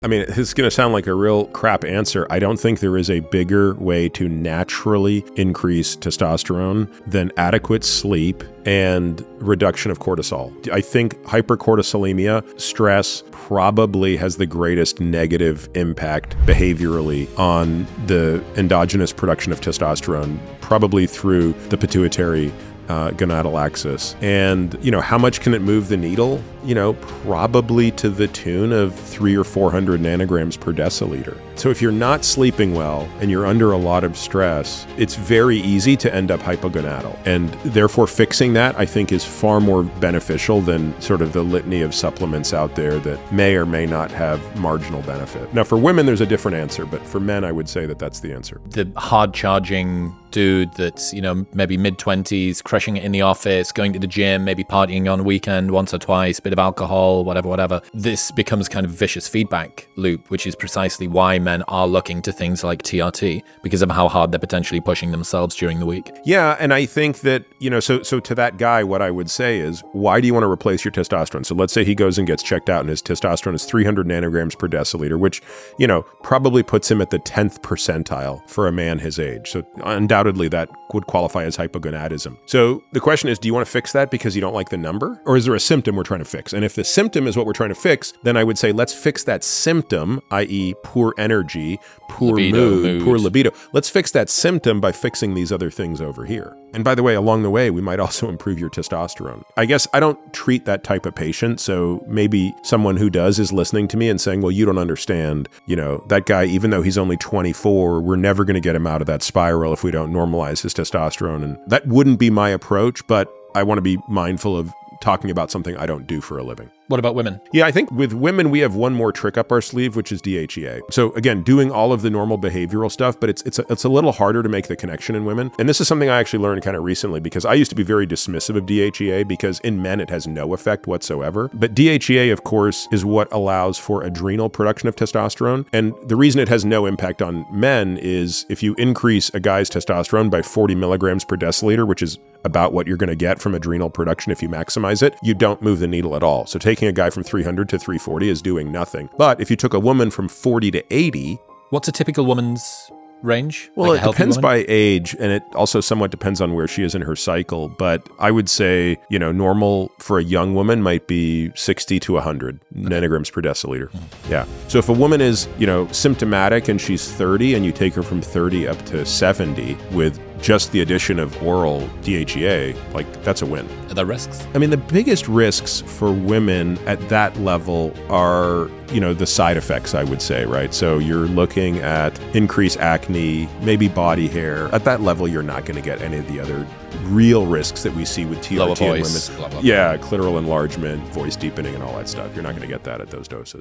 I mean, this is going to sound like a real crap answer. I don't think there is a bigger way to naturally increase testosterone than adequate sleep and reduction of cortisol. I think hypercortisolemia, stress, probably has the greatest negative impact behaviorally on the endogenous production of testosterone, probably through the pituitary gonadal axis. And, how much can it move the needle? Probably to the tune of 300 or 400 nanograms per deciliter. So if you're not sleeping well and you're under a lot of stress, it's very easy to end up hypogonadal. And therefore fixing that, I think, is far more beneficial than sort of the litany of supplements out there that may or may not have marginal benefit. Now, for women, there's a different answer, but for men, I would say that that's the answer. The hard charging dude that's, maybe mid-20s, crushing it in the office, going to the gym, maybe partying on a weekend once or twice, bit of alcohol, whatever. This becomes kind of vicious feedback loop, which is precisely why men are looking to things like TRT, because of how hard they're potentially pushing themselves during the week. Yeah, and I think that, so to that guy, what I would say is, why do you want to replace your testosterone? So let's say he goes and gets checked out and his testosterone is 300 nanograms per deciliter, which, probably puts him at the 10th percentile for a man his age. So undoubtedly that would qualify as hypogonadism. So the question is, do you want to fix that because you don't like the number? Or is there a symptom we're trying to fix? And if the symptom is what we're trying to fix, then I would say, let's fix that symptom, i.e. poor energy, poor mood, poor libido. Let's fix that symptom by fixing these other things over here. And by the way, along the way, we might also improve your testosterone. I guess I don't treat that type of patient. So maybe someone who does is listening to me and saying, well, you don't understand, that guy, even though he's only 24, we're never going to get him out of that spiral if we don't normalize his testosterone. And that wouldn't be my approach, but I want to be mindful of talking about something I don't do for a living. What about women? Yeah, I think with women, we have one more trick up our sleeve, which is DHEA. So again, doing all of the normal behavioral stuff, but it's a little harder to make the connection in women. And this is something I actually learned kind of recently, because I used to be very dismissive of DHEA because in men, it has no effect whatsoever. But DHEA, of course, is what allows for adrenal production of testosterone. And the reason it has no impact on men is if you increase a guy's testosterone by 40 milligrams per deciliter, which is about what you're going to get from adrenal production if you maximize it, you don't move the needle at all. So taking a guy from 300 to 340 is doing nothing. But if you took a woman from 40 to 80... What's a typical woman's range? Well, it depends by age, and it also somewhat depends on where she is in her cycle. But I would say, normal for a young woman might be 60 to 100 nanograms per deciliter. Yeah. So if a woman is, symptomatic and she's 30 and you take her from 30 up to 70 with just the addition of oral DHEA, that's a win. Are there risks? I mean, the biggest risks for women at that level are, the side effects, I would say, right? So you're looking at increased acne, maybe body hair. At that level, you're not going to get any of the other real risks that we see with TRT lower in voice, women. blah, blah, blah. Yeah, clitoral enlargement, voice deepening, and all that stuff. You're not going to get that at those doses.